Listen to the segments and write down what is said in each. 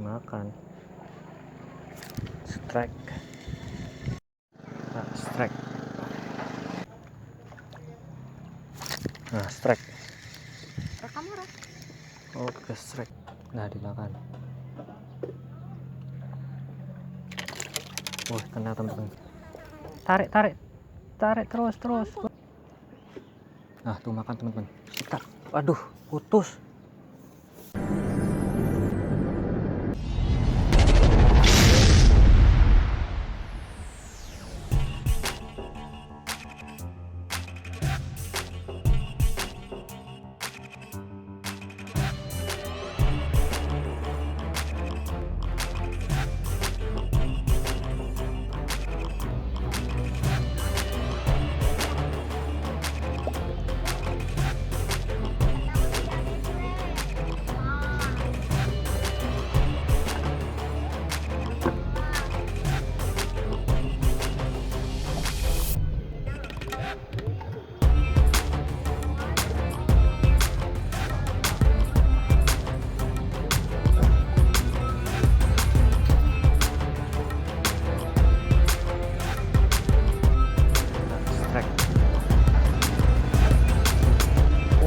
makan. Strike. Nah, strike. Nah, strike. Kamera. Oke, strike. Nah, dimakan. Wah, kena teman-teman. Tarik, tarik. Tarik terus. Nah, tuh makan teman-teman. Sikat. Aduh, putus.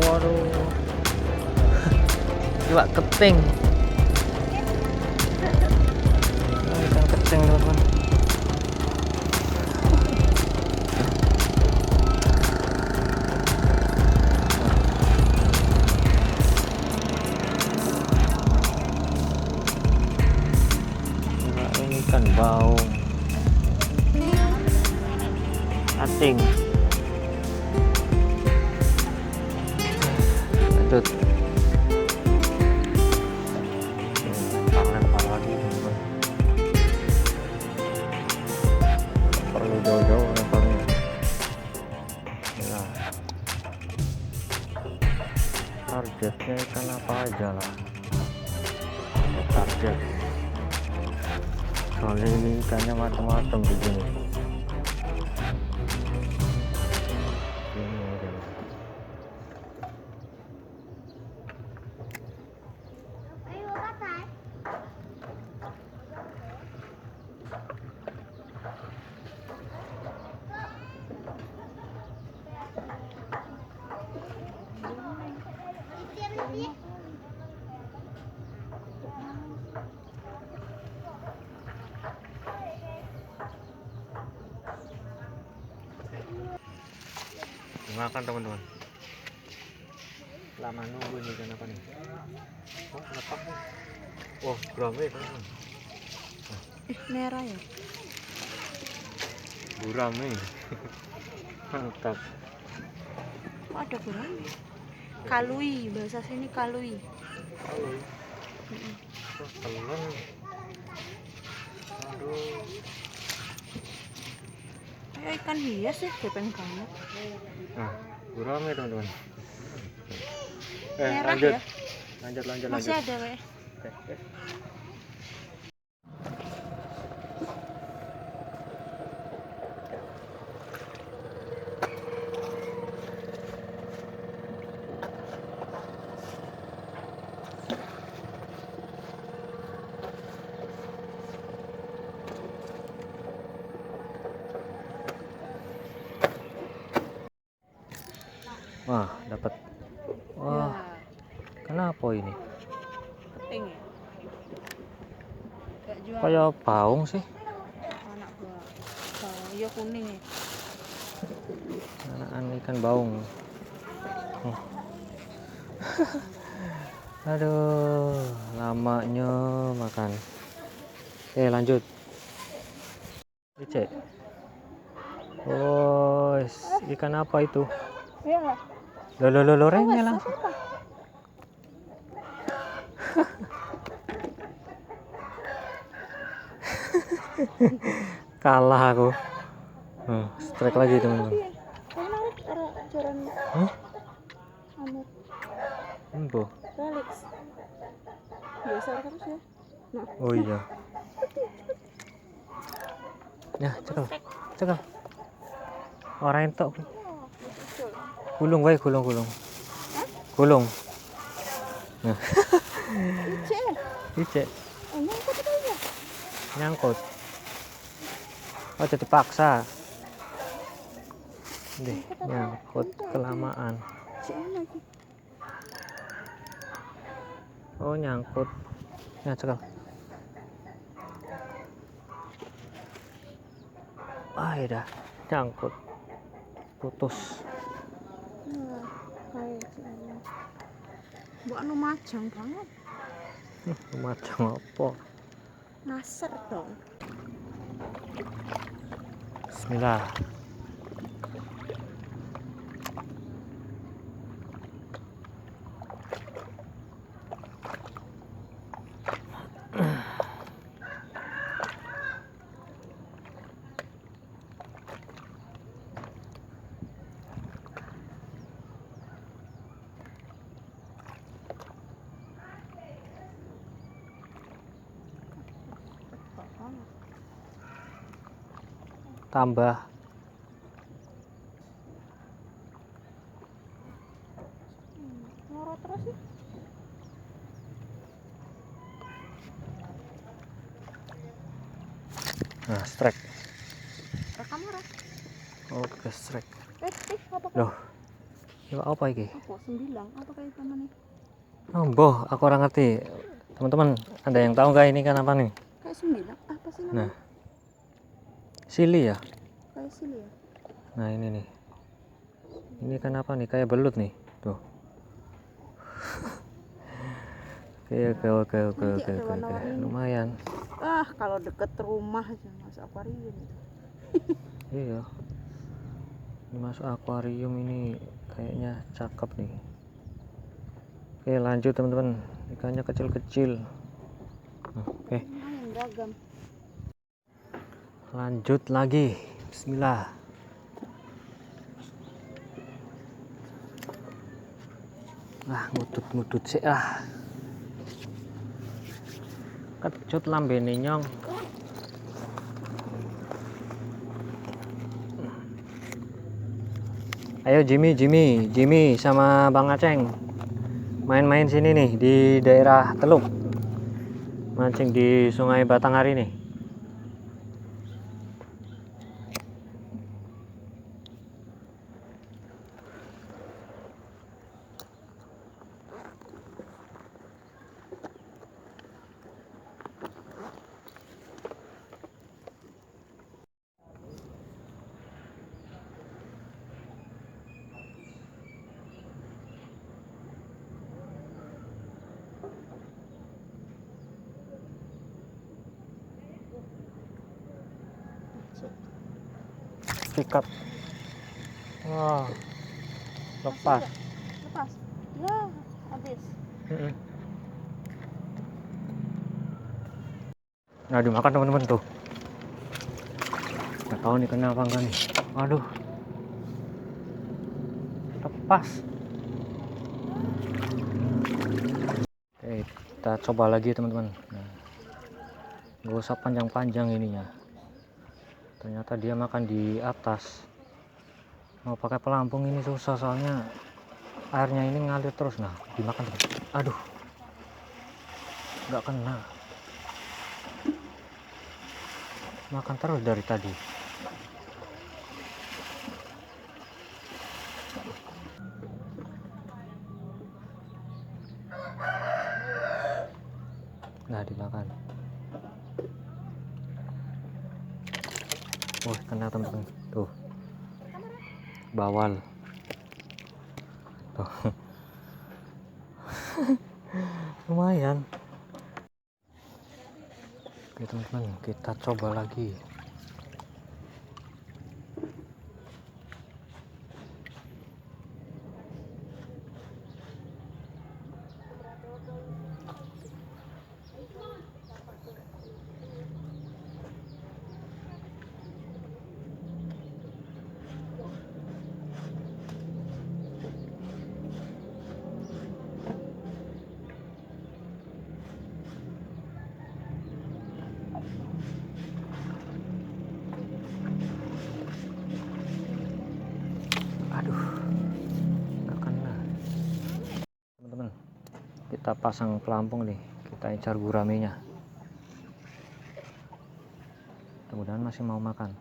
Waduh, iwak keting. Ikan keting teman-teman. Ini ikan baung, ating. Lanjut. Lempar lagi teman-teman. Perlu jauh-jauh lemparnya. Nah, targetnya ikan apa aja lah. Target. Soalnya ini ikannya macam-macam di sini. Makan teman-teman. Lama nunggu ini ikan apa nih? Oh, lepak nih. Oh, gurame teman-teman. Merah ya? Gurame. Mantap. Kok ada gurame? Kalui, bahasa sini kalui. Halo. Wah, telan. Aduh. Kayak ikan hias ya, gepeng banget. Nah, gurame teman-teman. Merah lanjut. ya? Lanjut. Masih ada, Weh. Oke. Wah, dapat. Wah, kenapa ini? Keting ya? Gak jual. Kayak baung sih. Anak buah. Iya kuning ya. Anakan ikan baung. Aduh, lamanya makan. Lanjut. Cek. Oh, ikan apa itu? Iya. Lorengnya langsung. Kalah aku. Strike lagi teman-teman. Embo. Felix. Biasa terus ya. Nah. Oh iya. Ya, cekal. Orang entok. Gulung wae, gulung. Gulung. Nah. Cek. Dicek. nyangkut apa ya? Nyangkut. Oh, jadi paksa. Deh, nyangkut kelamaan. Lagi. Oh, nyangkut. Ya, cekal. Ah, ya dah. Nyangkut. Putus. Nah, kayak gini. Bu anu macam banget. Macam apa? Nasar dong. Bismillah. Tambah. Ngorot terus sih. Nah, strike. Rekam ora? Oke, strike. Apa kayak? Loh. Ya apa iki? Apa 9? Apa kayak namanya? Oh, boh, aku orang ngerti. Teman-teman, ada yang tahu nggak ini kan apa nih? Kayak 9. Apa sih namanya? Nah, sili ya. Kayak sini ya. Nah, ini nih. Ini kan apa nih? Kayak belut nih. Tuh. Oke. Lumayan. Kalau deket rumah aja masuk akuarium itu. Iya. Ini masuk akuarium ini kayaknya cakep nih. Oke, lanjut teman-teman. Ikannya kecil-kecil. Oke, Lumayan beragam. lanjut lagi. Bismillah. Ngudut sih ah. Kecut lambene nyong. Ayo Jimmy sama Bang Aceng main-main sini nih di daerah Teluk, mancing di Sungai Batanghari nih. Sikat. Wah, lepas. Lepas. Ya, habis. Nah, dimakan teman-teman tuh. Nggak tahu nih kenapa enggak nih. Aduh, lepas. Oke, kita coba lagi teman-teman. Nah, nggak usah panjang-panjang ininya. Ternyata dia makan di atas. Mau pakai pelampung ini susah soalnya airnya ini ngalir terus. Nah, dimakan teman. Aduh, nggak kena. Makan terus dari tadi. Nah, dimakan. Wah, kena teman-teman. Tuh. Bawal. Tuh. Lumayan. Oke, teman-teman, kita coba lagi. Aduh, nggak kena. Teman-teman, kita pasang pelampung nih, kita incar guramenya. Mudah-mudahan masih mau makan.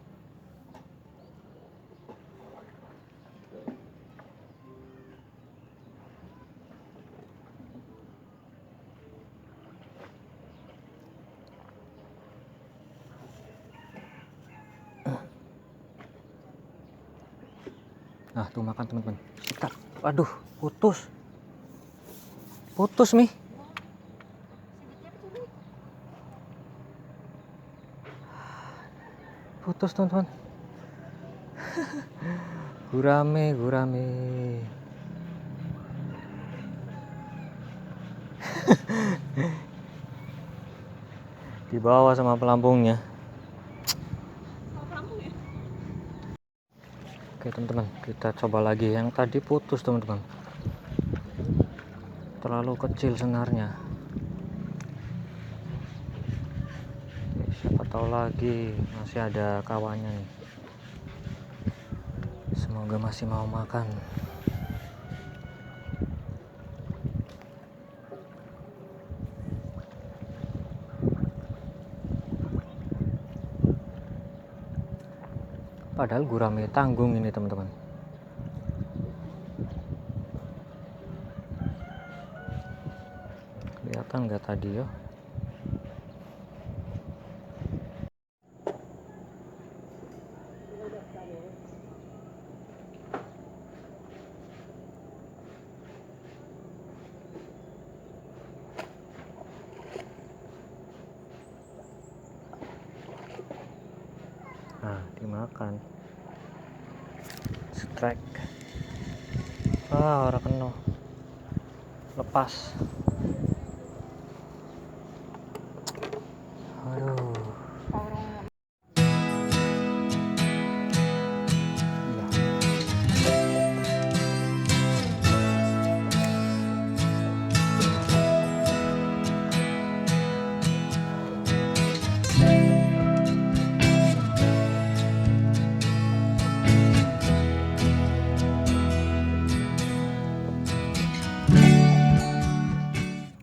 Nah, tuh makan teman-teman. Sikat. Aduh, putus nih. Putus teman-teman. Gurame. Dibawa sama pelampungnya. Oke teman-teman, kita coba lagi. Yang tadi putus teman-teman, terlalu kecil senarnya. Siapa tahu lagi masih ada kawannya nih. Semoga masih mau makan. Padahal gurame tanggung ini teman-teman. Kelihatan nggak tadi yo? Nah, dimakan. Strike. Orang kena. Lepas.